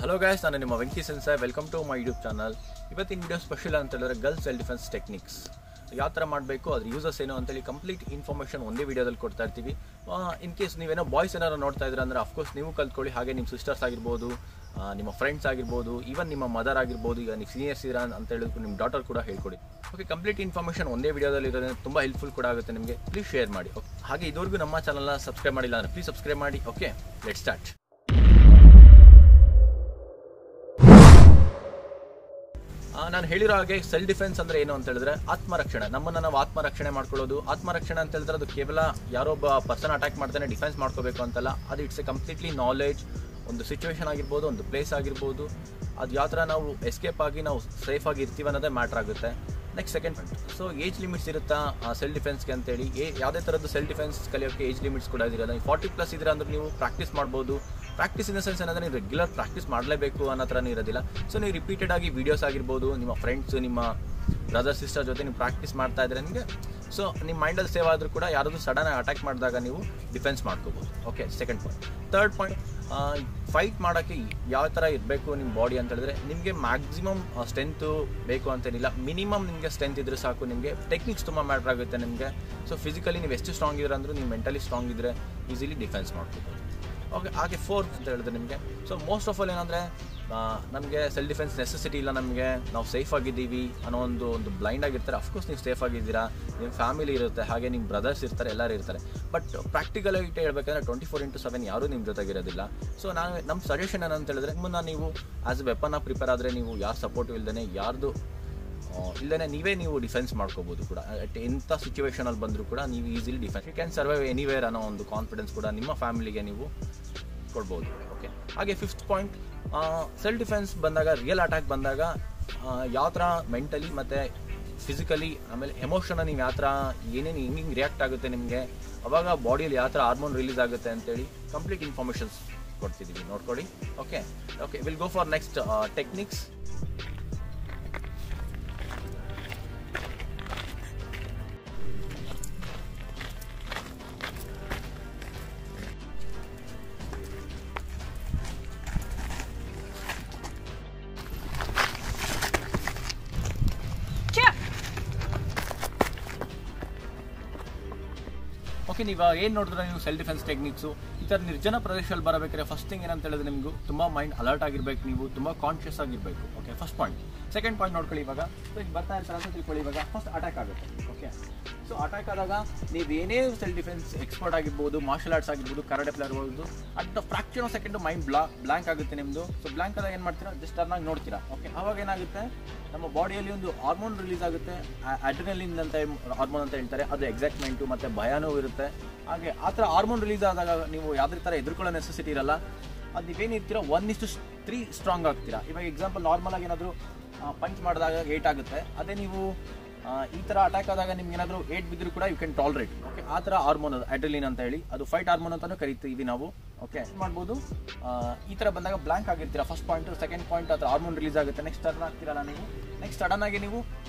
Hello guys, ನಾನು ನಿಮ್ಮ Venki sensei. Welcome to my YouTube channel. ಇವತ್ತಿನ ವಿಡಿಯೋ ಸ್ಪೆಷಲ್ ಅಂತ ಹೇಳಿದ್ರೆ ಗರ್ಲ್ಸ್ ಸೆಲ್ಫ್ ಡಿಫೆನ್ಸ್ ಟೆಕ್ನಿಕ್ಸ್ ಯಾವ ಥರ ಮಾಡಬೇಕು, ಅದ್ರ ಯೂಸಸ್ ಏನು ಅಂತೇಳಿ ಕಂಪ್ಲೀಟ್ ಇನ್ಫಾರ್ಮೇಷನ್ ಒಂದೇ ವಿಡಿಯೋದಲ್ಲಿ ಕೊಡ್ತಾ ಇರ್ತೀವಿ. ಇನ್ ಕೇಸ್ ನೀವೇನೋ ಬಾಯ್ಸ್ ಏನಾರು ನೋಡ್ತಾ ಇದ್ರೆ ಅಂದರೆ ಅಫ್ಕೋರ್ಸ್ ನೀವು ಕಲ್ತ್ಕೊಳ್ಳಿ. ಹಾಗೆ ನಿಮ್ಮ ಸಿಸ್ಟರ್ಸ್ ಆಗಿರ್ಬೋದು, ನಿಮ್ಮ ಫ್ರೆಂಡ್ಸ್ ಆಗಿರ್ಬೋದು, ಈವನ್ ನಿಮ್ಮ ಮದರ್ ಆಗಿರ್ಬೋದು. ಈಗ ನೀವು ಸೀನಿಯರ್ಸ್ ಇರ ಅಂತ ಹೇಳಿದ್ರು ನಿಮ್ಮ ಡಾಟರ್ ಕೂಡ ಹೇಳ್ಕೊಡಿ. ಓಕೆ, ಕಂಪ್ಲೀಟ್ ಇನ್ಫಾರ್ಮೇಷನ್ ಒಂದೇ ವಿಡಿಯೋದಲ್ಲಿ ಇರೋದ್ರಿಂದ ತುಂಬ ಹೆಲ್ಪ್ಫುಲ್ ಕೂಡ ಆಗುತ್ತೆ ನಿಮಗೆ. ಪ್ಲೀಸ್ ಶೇರ್ ಮಾಡಿ. ಓಕೆ, ಹಾಗೆ ಇದುವರೆಗೂ ನಮ್ಮ ಚಾನಲ್ನ ಸಬ್ಸ್ಕ್ರೈಬ್ ಮಾಡಿಲ್ಲ ಅಂದರೆ ಪ್ಲೀಸ್ ಸಬ್ಸ್ಕ್ರೈಬ್ ಮಾಡಿ. Okay, let's start. ನಾನು ಹೇಳಿರೋ ಹಾಗೆ ಸೆಲ್ಫ್ ಡಿಫೆನ್ಸ್ ಅಂದರೆ ಏನು ಅಂತ ಹೇಳಿದ್ರೆ ಆತ್ಮರಕ್ಷಣೆ. ನಮ್ಮನ್ನು ನಾವು ಆತ್ಮರಕ್ಷಣೆ ಮಾಡ್ಕೊಳ್ಳೋದು. ಆತ್ಮರಕ್ಷಣೆ ಅಂತ ಹೇಳಿದ್ರೆ ಅದು ಕೇವಲ ಯಾರೊಬ್ಬ ಪರ್ಸನ್ ಅಟ್ಯಾಕ್ ಮಾಡ್ತಾನೆ ಡಿಫೆನ್ಸ್ ಮಾಡ್ಕೋಬೇಕು ಅಂತಲ್ಲ. ಅದು ಇಟ್ಸ್ ಎ ಕಂಪ್ಲೀಟ್ಲಿ ನಾಲೆಡ್ಜ್. ಒಂದು ಸಿಚುವೇಶನ್ ಆಗಿರ್ಬೋದು, ಒಂದು ಪ್ಲೇಸ್ ಆಗಿರ್ಬೋದು, ಅದು ಯಾವ ಥರ ನಾವು ಎಸ್ಕೇಪ್ ಆಗಿ ನಾವು ಸೇಫ್ ಆಗಿ ಇರ್ತೀವಿ ಅನ್ನೋದೇ ಮ್ಯಾಟ್ರ್ ಆಗುತ್ತೆ. Next second point, so age limits ಇರುತ್ತಾ ಸೆಲ್ಫ್ ಡಿಫೆನ್ಸ್ಗೆ ಅಂತೇಳಿ. ಯಾವುದೇ ಥರದ್ದು ಸೆಲ್ಫ್ ಡಿಫೆನ್ಸ್ ಕಲಿಯೋಕ್ಕೆ ಏಜ್ ಲಿಮಿಟ್ಸ್ ಕೂಡ ಇದಿರೋದು. 40+ ಇದ್ರೆ ಅಂದ್ರೆ ನೀವು ಪ್ರಾಕ್ಟೀಸ್ ಮಾಡ್ಬೋದು. ಪ್ರಾಕ್ಟೀಸ್ ಇನ್ ದ ಸೆನ್ಸ್ ಏನಂದರೆ ನೀವು ರೆಗ್ಯುಲರ್ ಪ್ರಾಕ್ಟೀಸ್ ಮಾಡಲೇಬೇಕು ಅನ್ನೋ ಥರನೇ ಇರೋದಿಲ್ಲ. ಸೊ ನೀವು ರಿಪೀಟೆಡ್ ಆಗಿ ವೀಡಿಯೋಸ್ ಆಗಿರ್ಬೋದು, ನಿಮ್ಮ ಫ್ರೆಂಡ್ಸ್, ನಿಮ್ಮ ಬ್ರದರ್ ಸಿಸ್ಟರ್ ಜೊತೆ ನೀವು ಪ್ರಾಕ್ಟೀಸ್ ಮಾಡ್ತಾ ಇದ್ರೆ ನಿಮಗೆ ಸೊ ನಿಮ್ಮ ಮೈಂಡಲ್ಲಿ ಸೇವ್ ಆದರೂ ಕೂಡ ಯಾರಾದರೂ ಸಡನ್ ಅಟ್ಯಾಕ್ ಮಾಡಿದಾಗ ನೀವು ಡಿಫೆನ್ಸ್ ಮಾಡ್ಕೋಬೋದು. Okay, second point. Third point, fight ಮಾಡೋಕ್ಕೆ ಯಾವ ಥರ ಇರಬೇಕು ನಿಮ್ಮ ಬಾಡಿ ಅಂತ ಹೇಳಿದ್ರೆ ನಿಮಗೆ ಮ್ಯಾಕ್ಸಿಮಮ್ ಸ್ಟ್ರೆಂತು ಬೇಕು ಅಂತೇನಿಲ್ಲ. ಮಿನಿಮಮ್ ನಿಮಗೆ ಸ್ಟ್ರೆಂತ್ ಇದ್ದರೆ ಸಾಕು. ನಿಮಗೆ ಟೆಕ್ನಿಕ್ಸ್ ತುಂಬ ಮ್ಯಾಟ್ರ್ ಆಗುತ್ತೆ ನಿಮಗೆ. ಸೊ ಫಿಸಿಕಲಿ ನೀವು ಎಷ್ಟು ಸ್ಟ್ರಾಂಗ್ ಇದ್ರೆ ಅಂದರೂ ನೀವು ಮೆಂಟಲಿ ಸ್ಟ್ರಾಂಗ್ ಇದ್ದರೆ ಈಸಿಲಿ ಡಿಫೆನ್ಸ್ ಮಾಡ್ಕೋಬೋದು. ಓಕೆ, ಹಾಗೆ ಫೋರ್ತ್ ಅಂತ ಹೇಳಿದ್ರೆ ನಿಮಗೆ ಸೊ ಮೋಸ್ಟ್ ಆಫ್ ಆಲ್ ಏನಂದರೆ ನಮಗೆ ಸೆಲ್ಫ್ ಡಿಫೆನ್ಸ್ ನೆಸೆಸಿಟಿ ಇಲ್ಲ. ನಮಗೆ ನಾವು ಸೇಫ್ ಆಗಿದ್ದೀವಿ ಅನ್ನೋ ಒಂದು ಬ್ಲೈಂಡ್ ಆಗಿರ್ತಾರೆ. ಅಫ್ಕೋರ್ಸ್ ನೀವು ಸೇಫ್ ಆಗಿದ್ದೀರಾ, ನಿಮ್ಮ ಫ್ಯಾಮಿಲಿ ಇರುತ್ತೆ, ಹಾಗೆ ನಿಮ್ಮ ಬ್ರದರ್ಸ್ ಇರ್ತಾರೆ, ಎಲ್ಲರೂ ಇರ್ತಾರೆ. ಬಟ್ ಪ್ರಾಕ್ಟಿಕಲಾಗಿ ಹೇಳ್ಬೇಕಂದ್ರೆ 24/7 ಯಾರೂ ನಿಮ್ಮ ಜೊತೆಗಿರೋದಿಲ್ಲ. ಸೊ ನಮ್ಮ ಸಜೆಷನ್ ಏನಂತ ಹೇಳಿದ್ರೆ ನಿಮ್ಮನ್ನು ನೀವು ಆ್ಯಸ್ ಎ ವೆಪನ್ ಪ್ರಿಪೇರ್ ಆದರೆ ನೀವು ಯಾರು ಸಪೋರ್ಟಿವ್ ಇಲ್ಲದೇ ಯಾರ್ದು ಇಲ್ಲದೇ ನೀವು ಡಿಫೆನ್ಸ್ ಮಾಡ್ಕೋಬೋದು ಕೂಡ. ಎಂಥ ಸಿಚುವೇಷನಲ್ಲಿ ಬಂದರೂ ಕೂಡ ನೀವು easily defence you can survive anywhere ಅನ್ನೋ ಒಂದು ಕಾನ್ಫಿಡೆನ್ಸ್ ಕೂಡ ನಿಮ್ಮ ಫ್ಯಾಮಿಲಿಗೆ ನೀವು ಕೊಡ್ಬೋದು. ಓಕೆ, ಹಾಗೆ ಫಿಫ್ತ್ ಪಾಯಿಂಟ್, ಸೆಲ್ಫ್ ಡಿಫೆನ್ಸ್ ಬಂದಾಗ, ರಿಯಲ್ ಅಟ್ಯಾಕ್ ಬಂದಾಗ ಯಾವ ಥರ ಮೆಂಟಲಿ ಮತ್ತು ಫಿಸಿಕಲಿ ಆಮೇಲೆ ಎಮೋಷನ ನೀವು ಯಾವ ಥರ ಏನೇನು ಹಿಂಗೆ ರಿಯಾಕ್ಟ್ ಆಗುತ್ತೆ ನಿಮಗೆ, ಅವಾಗ ಬಾಡಿಯಲ್ಲಿ ಯಾವ ಥರ ಹಾರ್ಮೋನ್ ರಿಲೀಸ್ ಆಗುತ್ತೆ ಅಂತೇಳಿ ಕಂಪ್ಲೀಟ್ ಇನ್ಫಾರ್ಮೇಷನ್ಸ್ ಕೊಡ್ತಿದ್ದೀವಿ, ನೋಡ್ಕೊಳ್ಳಿ. Okay, will go for next techniques. Okay, ನೀವು ಏನು ನೋಡಿದ್ರೆ ನೀವು ಸೆಲ್ಫ್ ಡಿಫೆನ್ಸ್ ಟೆಕ್ನಿಕ್ಸು ಈ ಥರ ನಿರ್ಜನ ಪ್ರದೇಶದಲ್ಲಿ ಬರಬೇಕಾದ್ರೆ ಫಸ್ಟ್ ಥಿಂಗ್ ಏನಂತ ಹೇಳಿದ್ರೆ ನಿಮಗೂ ತುಂಬ ಮೈಂಡ್ ಅಲರ್ಟ್ ಆಗಿರಬೇಕು, ನೀವು ತುಂಬ ಕಾನ್ಷಿಯಸ್ ಆಗಿರಬೇಕು. Okay, first point. Second point ನೋಡ್ಕೊಳ್ಳಿ. ಇವಾಗ ಸೊ ಈಗ ಬರ್ತಾ ಇರ್ತಾರೆ ಅಂತ ತಿಳ್ಕೊಳ್ಳಿ. ಇವಾಗ ಫಸ್ಟ್ ಅಟ್ಯಾಕ್ ಆಗುತ್ತೆ. ಓಕೆ, ಸೊ ಅಟ್ಯಾಕ್ ಆದಾಗ ನೀವೇನೇ ಸೆಲ್ಫ್ ಡಿಫೆನ್ಸ್ ಎಕ್ಸ್ಪರ್ಟ್ ಆಗಿರ್ಬೋದು, ಮಾರ್ಷಲ್ ಆರ್ಟ್ಸ್ ಆಗಿರ್ಬೋದು, ಕರಾಟೆ ಪ್ಲೇಯರ್ ಆಗಿರ್ಬೋದು, at the fraction of second mind blank ಆಗುತ್ತೆ ನಿಮ್ಮದು. ಸೊ ಬ್ಲ್ಯಾಂಕ್ ಆದಾಗ ಏನು ಮಾಡ್ತೀರಾ, ಜಸ್ಟ್ ಟರ್ನಾಗಿ ನೋಡ್ತೀರಾ. ಓಕೆ, ಆವಾಗ ಏನಾಗುತ್ತೆ, ನಮ್ಮ ಬಾಡಿಯಲ್ಲಿ ಒಂದು ಹಾರ್ಮೋನ್ ರಿಲೀಸ್ ಆಗುತ್ತೆ, ಅಡ್ರಿನಲಿನ್ ಅಂತ ಹಾರ್ಮೋನ್ ಅಂತ ಹೇಳ್ತಾರೆ. ಅದು ಎಕ್ಸೈಟ್ಮೆಂಟು ಮತ್ತು ಭಯನೂ ಇರುತ್ತೆ. ಹಾಗೆ ಆ ಥರ ಹಾರ್ಮೋನ್ ರಿಲೀಸ್ ಆದಾಗ ನೀವು ಯಾವುದೇ ಥರ ಎದುರ್ಕೊಳ್ಳೋ ನೆಸೆಸಿಟಿ ಇರಲ್ಲ. ಅದು ನೀವೇನಿರ್ತೀರೋ 1:3 ಸ್ಟ್ರಾಂಗ್ ಆಗ್ತೀರಾ. ಇವಾಗ ಎಕ್ಸಾಂಪಲ್ ನಾರ್ಮಲಾಗಿ ಏನಾದರೂ ಪಂಚ್ ಮಾಡಿದಾಗ 8 ಆಗುತ್ತೆ. ಅದೇ ನೀವು ಈ ಥರ ಅಟ್ಯಾಕ್ ಆದಾಗ ನಿಮ್ಗೆ ಏನಾದರೂ 8 ಬಿದ್ದರೂ ಕೂಡ ಯು ಕ್ಯಾನ್ ಟಾಲರೇಟ್. ಓಕೆ, ಆ ಥರ ಹಾರ್ಮೋನ್ ಅದು ಅಡ್ರಿನಲಿನ್ ಅಂತ ಹೇಳಿ, ಅದು ಫೈಟ್ ಹಾರ್ಮೋನ್ ಅಂತಲೂ ಕರಿತೀವಿ ನಾವು. ಓಕೆ, ಮಾಡ್ಬೋದು. ಈ ಥರ ಬಂದಾಗ ಬ್ಲ್ಯಾಂಕ್ ಆಗಿರ್ತೀರಾ. First point. ಸೆಕೆಂಡ್ ಪಾಯಿಂಟ್, ಆ ಥರ ಹಾರ್ಮೋನ್ ರಿಲೀಸ್ ಆಗುತ್ತೆ. ನೆಕ್ಸ್ಟ್ ಟರ್ನ್ ಆಗ್ತೀರಲ್ಲ ನೀವು. ನೆಕ್ಸ್ಟ್ ಸಡನ್ನಾಗಿ ನೀವು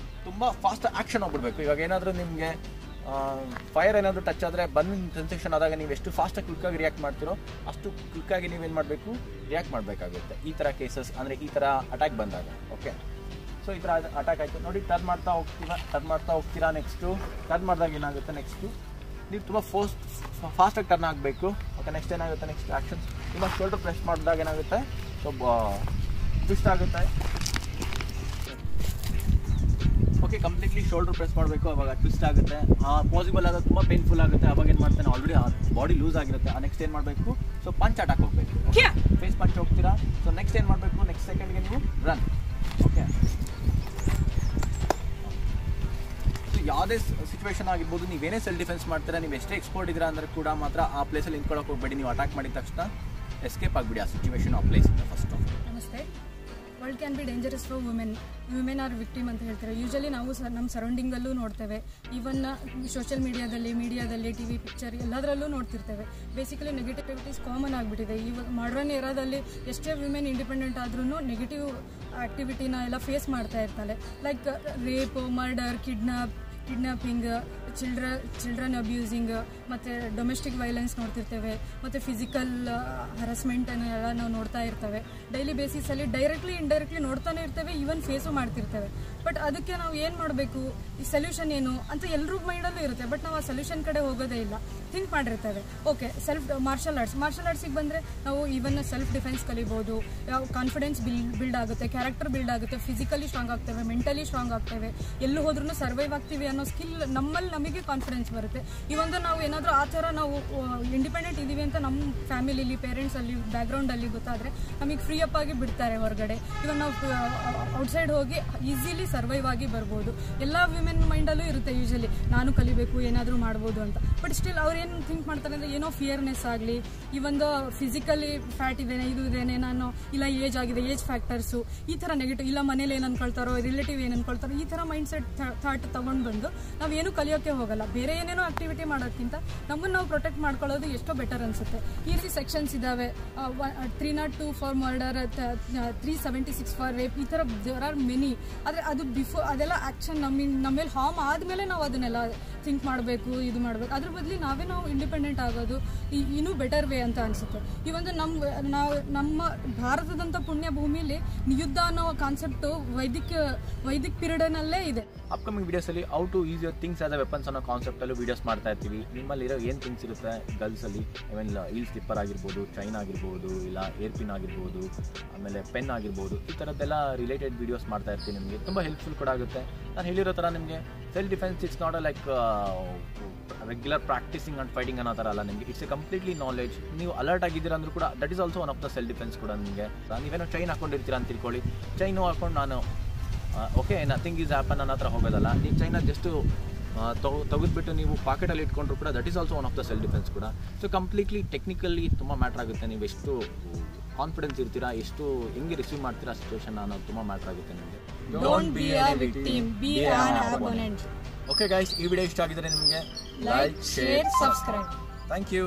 ತುಂಬ ಫಾಸ್ಟ್ ಆ್ಯಕ್ಷನ್ ಹೋಗ್ಬಿಡ್ಬೇಕು. ಇವಾಗ ಏನಾದರೂ ನಿಮಗೆ ಫೈರ್ ಏನಾದರೂ ಟಚ್ ಆದರೆ ಬಂದ ಸೆನ್ಸೇಷನ್ ಆದಾಗ ನೀವು ಎಷ್ಟು ಫಾಸ್ಟಾಗಿ ಕ್ವಿಕ್ಕಾಗಿ ರಿಯಾಕ್ಟ್ ಮಾಡ್ತೀರೋ ಅಷ್ಟು ಕ್ವಿಕ್ಕಾಗಿ ನೀವೇನು ಮಾಡಬೇಕು, ರಿಯಾಕ್ಟ್ ಮಾಡಬೇಕಾಗುತ್ತೆ ಈ ಥರ ಕೇಸಸ್, ಅಂದರೆ ಈ ಥರ ಅಟ್ಯಾಕ್ ಬಂದಾಗ. ಓಕೆ, ಸೊ ಈ ಥರ ಅಟ್ಯಾಕ್ ಆಯಿತು ನೋಡಿ, ಟರ್ನ್ ಮಾಡ್ತಾ ಹೋಗ್ತೀರಾ. ನೆಕ್ಸ್ಟು ಟರ್ನ್ ಮಾಡಿದಾಗ ಏನಾಗುತ್ತೆ, ನೆಕ್ಸ್ಟು ನೀವು ತುಂಬ ಫಾಸ್ಟಾಗಿ ಟರ್ನ್ ಆಗಬೇಕು. ಓಕೆ, ನೆಕ್ಸ್ಟ್ ಏನಾಗುತ್ತೆ, ನೆಕ್ಸ್ಟ್ ಆ್ಯಕ್ಷನ್ಸ್ ತುಂಬ ಶೋಲ್ಡರ್ ಪ್ರೆಸ್ ಮಾಡಿದಾಗ ಏನಾಗುತ್ತೆ, ಸ್ವಲ್ಪ ಟ್ವಿಸ್ಟ್ ಆಗುತ್ತೆ. ಓಕೆ, ಕಂಪ್ಲೀಟ್ಲಿ ಶೋಲ್ಡರ್ ಪ್ರೆಸ್ ಮಾಡಬೇಕು. ಅವಾಗ ಟ್ವಿಸ್ಟ್ ಆಗುತ್ತೆ, ಪಾಸಿಬಲ್ ಆಗೋದು ತುಂಬ ಪೇನ್ಫುಲ್ ಆಗುತ್ತೆ. ಅವಾಗ ಏನು ಮಾಡ್ತಾನೆ, ಆಲ್ರೆಡಿ ಬಾಡಿ ಲೂಸ್ ಆಗಿರುತ್ತೆ. ನೆಕ್ಸ್ಟ್ ಏನು ಮಾಡಬೇಕು, ಸೊ ಪಂಚ್ ಅಟ್ಯಾಕ್ ಹೋಗಬೇಕು. ಫೇಸ್ ಪಂಚ್ ಹೋಗ್ತೀರಾ. ಸೊ ನೆಕ್ಸ್ಟ್ ಏನು ಮಾಡಬೇಕು, ನೆಕ್ಸ್ಟ್ ಸೆಕೆಂಡ್ಗೆ ನೀವು ರನ್. ಓಕೆ, ಯಾವುದೇ ಸಿಚುವೇಶನ್ ಆಗಿರ್ಬೋದು, ನೀವೇನೇ ಸೆಲ್ಫ್ ಡಿಫೆನ್ಸ್ ಮಾಡ್ತೀರಾ, ನೀವು ಎಷ್ಟೇ ಎಕ್ಸ್ಪರ್ಟ್ ಇದ್ದೀರಾ ಅಂದರೆ ಕೂಡ ಮಾತ್ರ ಆ ಪ್ಲೇಸಲ್ಲಿ ನಿಂತ್ಕೊಳ್ಳೋಕೆ ಹೋಗಬೇಡಿ. ನೀವು ಅಟ್ಯಾಕ್ ಮಾಡಿದ ತಕ್ಷಣ ಎಸ್ಕೇಪ್ ಆಗಿಬಿಡಿ ಆ ಸಿಚುವೇಶನ್, ಆ ಪ್ಲೇಸಿಂದ ಫಸ್ಟ್ ಆಫ್. ನಮಸ್ತೆ. World can be dangerous for women are victim ಅಂತ ಹೇಳ್ತಾರೆ. ಯೂಶಲಿ ನಾವು ನಮ್ಮ ಸರೌಂಡಿಂಗಲ್ಲೂ ನೋಡ್ತೇವೆ. ಈವನ್ ಸೋಷಿಯಲ್ ಮೀಡಿಯಾದಲ್ಲಿ ಟಿ ವಿ ಪಿಕ್ಚರ್ ಎಲ್ಲದರಲ್ಲೂ ನೋಡ್ತಿರ್ತೇವೆ. ಬೇಸಿಕಲಿ ನೆಗೆಟಿವಿಟೀಸ್ ಕಾಮನ್ ಆಗಿಬಿಟ್ಟಿದೆ. ಇವಾಗ ಮಾಡ್ರನ್ ಏರಾದಲ್ಲಿ ಎಷ್ಟೇ ವಿಮೆನ್ ಇಂಡಿಪೆಂಡೆಂಟ್ ಆದ್ರೂ ನೆಗೆಟಿವ್ ಆ್ಯಕ್ಟಿವಿಟಿನ ಎಲ್ಲ ಫೇಸ್ ಮಾಡ್ತಾ ಇರ್ತಾಳೆ. Like rape, murder, kidnapping, children abusing ಮತ್ತು ಡೊಮೆಸ್ಟಿಕ್ ವೈಲೆನ್ಸ್ ನೋಡ್ತಿರ್ತೇವೆ, ಮತ್ತು ಫಿಸಿಕಲ್ ಹರಾಸ್ಮೆಂಟ್ ಎಲ್ಲ ನಾವು ನೋಡ್ತಾ ಇರ್ತೇವೆ. ಡೈಲಿ ಬೇಸಿಸಲ್ಲಿ ಡೈರೆಕ್ಟ್ಲಿ ಇಂಡೈರೆಕ್ಟ್ಲಿ ನೋಡ್ತಾನೆ ಇರ್ತೇವೆ, ಈವನ್ ಫೇಸು ಮಾಡ್ತಿರ್ತೇವೆ. ಬಟ್ ಅದಕ್ಕೆ ನಾವು ಏನು ಮಾಡಬೇಕು, ಈ ಸೊಲ್ಯೂಷನ್ ಏನು ಅಂತ ಎಲ್ಲರೂ ಮೈಂಡಲ್ಲೂ ಇರುತ್ತೆ. ಬಟ್ ನಾವು ಆ ಸೊಲ್ಯೂಷನ್ ಕಡೆ ಹೋಗೋದೇ ಇಲ್ಲ, ಥಿಂಕ್ ಮಾಡಿರ್ತೇವೆ. ಓಕೆ, ಮಾರ್ಷಲ್ ಆರ್ಟ್ಸಿಗೆ ಬಂದರೆ ನಾವು ಈವನ್ ಸೆಲ್ಫ್ ಡಿಫೆನ್ಸ್ ಕಲಿಬೋದು, ಕಾನ್ಫಿಡೆನ್ಸ್ ಬಿಲ್ಡ್ ಆಗುತ್ತೆ, ಕ್ಯಾರೆಕ್ಟರ್ ಬಿಲ್ಡ್ ಆಗುತ್ತೆ, ಫಿಸಿಕಲಿ ಸ್ಟ್ರಾಂಗ್ ಆಗ್ತೇವೆ, ಮೆಂಟಲಿ ಸ್ಟ್ರಾಂಗ್ ಆಗ್ತೇವೆ, ಎಲ್ಲೂ ಹೋದ್ರೂ ಸರ್ವೈವ್ ಆಗ್ತೀವಿ ಅನ್ನೋ ಸ್ಕಿಲ್ ನಮ್ಮಲ್ಲಿ ನಮಗೆ ಕಾನ್ಫಿಡೆನ್ಸ್ ಬರುತ್ತೆ. ಇವೊಂದು ನಾವು ಏನಾದರೂ ಆ ಥರ ನಾವು ಇಂಡಿಪೆಂಡೆಂಟ್ ಇದ್ದೀವಿ ಅಂತ ನಮ್ಮ ಫ್ಯಾಮಿಲಿಲಿ ಪೇರೆಂಟ್ಸಲ್ಲಿ ಬ್ಯಾಕ್ಗ್ರೌಂಡಲ್ಲಿ ಗೊತ್ತಾದರೆ ನಮಗೆ ಫ್ರೀ ಅಪ್ ಆಗಿ ಬಿಡ್ತಾರೆ ಹೊರಗಡೆ. ಇವಾಗ ನಾವು ಔಟ್ಸೈಡ್ ಹೋಗಿ ಈಸಿಲಿ ಸರ್ವೈವ್ ಆಗಿ ಬರ್ಬೋದು. ಎಲ್ಲ ವಿಮೆನ್ ಮೈಂಡಲ್ಲೂ ಇರುತ್ತೆ ಯೂಶಲಿ, ನಾನು ಕಲಿಬೇಕು, ಏನಾದರೂ ಮಾಡ್ಬೋದು ಅಂತ. ಬಟ್ ಸ್ಟಿಲ್ ಅವ್ರು ಏನು ಥಿಂಕ್ ಮಾಡ್ತಾರೆ ಅಂದರೆ ಏನೋ ಫಿಯರ್ನೆಸ್ ಆಗಲಿ, ಈ ಒಂದು ಫಿಸಿಕಲಿ ಫ್ಯಾಟ್ ಇದ್ದೇನೆ, ಇದು ಇದ್ದೇನೆ ನಾನು, ಇಲ್ಲ ಏಜ್ ಆಗಿದೆ, ಏಜ್ ಫ್ಯಾಕ್ಟರ್ಸು, ಈ ಥರ ನೆಗೆಟಿವ್, ಇಲ್ಲ ಮನೇಲಿ ಏನು ಅನ್ಕೊಳ್ತಾರೋ, ರಿಲೇಟಿವ್ ಏನು ಅನ್ಕೊಳ್ತಾರೋ, ಈ ಥರ ಮೈಂಡ್ ಸೆಟ್ ಥಾಟ್ ತೊಗೊಂಡು ಬಂದು ನಾವೇನು ಕಲಿಯೋಕ್ಕೆ ಹೋಗಲ್ಲ. ಬೇರೆ ಏನೇನೋ ಆಕ್ಟಿವಿಟಿ ಮಾಡೋಕ್ಕಿಂತ ನಮ್ಮನ್ನು ನಾವು ಪ್ರೊಟೆಕ್ಟ್ ಮಾಡ್ಕೊಳ್ಳೋದು ಎಷ್ಟೋ ಬೆಟರ್ ಅನಿಸುತ್ತೆ. ಈ ರೀತಿ ಸೆಕ್ಷನ್ಸ್ ಇದ್ದಾವೆ, 302 ಫಾರ್ ಮರ್ಡರ್, 376 ಫಾರ್ ರೇಪ್, ಈ ಥರ ದೇರ್ ಆರ್ ಮೆನಿ. ಆದರೆ ಅದು ಅದೆಲ್ಲ ಆ್ಯಕ್ಷನ್ ನಮ್ಮ ಮೇಲೆ ಹಾರ್ಮ್ ಆದಮೇಲೆ ನಾವು ಅದನ್ನೆಲ್ಲ ಥಿಂಕ್ ಮಾಡಬೇಕು, ಇದು ಮಾಡಬೇಕು. ಅದ್ರ ಬದಲು ನಾವು ಇಂಡಿಪೆಂಡೆಂಟ್ ಆಗೋದು ಇನ್ನೂ ಬೆಟರ್ ವೇ ಅಂತ ಅನಿಸುತ್ತೆ. ಈ ಒಂದು ನಮ್ಮ ಭಾರತದಂಥ ಪುಣ್ಯ ಭೂಮಿಲಿ ಯುದ್ಧ ಅನ್ನೋ ಕಾನ್ಸೆಪ್ಟು ವೈದಿಕ್ ಪೀರಿಯಡ್ನಲ್ಲೇ ಇದೆ. ಅಪ್ಕಮಿಂಗ್ ವಿಡಿಯೋಸಲ್ಲಿ how to use your things as a weapons ಅನ್ನೋ ಕಾನ್ಸೆಪ್ಟಲ್ಲೂ ವೀಡಿಯೋಸ್ ಮಾಡ್ತಾ ಇರ್ತೀವಿ. ನಿಮ್ಮಲ್ಲಿರೋ ಏನು ಥಿಂಗ್ಸ್ ಇರುತ್ತೆ ಗರ್ಲ್ಸಲ್ಲಿ, ಇವನ್ ಹೀಲ್ ಸ್ಲಿಪ್ಪರ್ ಆಗಿರ್ಬೋದು, ಚೈನ್ ಆಗಿರ್ಬೋದು, ಇಲ್ಲ ಏರ್ ಪಿನ್ ಆಗಿರ್ಬೋದು, ಆಮೇಲೆ ಪೆನ್ ಆಗಿರ್ಬೋದು, ಈ ಥರದ್ದೆಲ್ಲ ರಿಲೇಟೆಡ್ ವೀಡಿಯೋಸ್ ಮಾಡ್ತಾ ಇರ್ತೀನಿ. ನಿಮಗೆ ತುಂಬ ಹೆಲ್ಪ್ಫುಲ್ ಕೂಡ ಆಗುತ್ತೆ. ನಾನು ಹೇಳಿರೋ ಥರ ನಿಮಗೆ self defence it's not a like regular practising and fighting ಅನ್ನೋ ಥರ ಅಲ್ಲ. ನಿಮಗೆ ಇಟ್ಸ್ ಎ ಕಂಪ್ಲೀಟ್ಲಿ ನಾಲೆಜ್. ನೀವು ಅಲರ್ಟ್ ಆಗಿದ್ದೀರಾ ಅಂದರೂ ಕೂಡ that is also one of the self defence ಕೂಡ. ನಿಮಗೆ ನೀವೇನೋ ಚೈನ್ ಹಾಕೊಂಡಿರ್ತೀರಾ ಅಂತ ತಿಳ್ಕೊಳ್ಳಿ, ಚೈನು ಹಾಕೊಂಡು ನಾನು ಓಕೆ ನಥಿಂಗ್ ಈಸ್ ಹ್ಯಾಪನ್ ಅನ್ನೋ ಹತ್ರ ಹೋಗೋದಲ್ಲ. ನೀವು ಚೈನ ಜಸ್ಟು ತೆಗೆದುಬಿಟ್ಟು ನೀವು ಪಾಕೆಟಲ್ಲಿ ಇಟ್ಕೊಂಡ್ರು ಕೂಡ that is also one of the self defence ಕೂಡ. ಸೊ ಕಂಪ್ಲೀಟ್ಲಿ ಟೆಕ್ನಿಕಲಿ ತುಂಬ ಮ್ಯಾಟ್ರ್ ಆಗುತ್ತೆ. ನೀವು ಎಷ್ಟು ಕಾನ್ಫಿಡೆನ್ಸ್ ಇರ್ತೀರಾ, ಎಷ್ಟು ಹೆಂಗೆ ರಿಸೀವ್ ಮಾಡ್ತೀರಾ ಸಿಚುವೇಶನ್ ಅನ್ನೋದು ತುಂಬ ಮ್ಯಾಟ್ರ್ ಆಗುತ್ತೆ ನಿಮಗೆ. Don't be a victim, be an opponent. Okay guys, ಈ ವಿಡಿಯೋ ಇಷ್ಟ ಆಗಿದ್ರೆ ನಿಮಗೆ Like, share, subscribe. Thank you.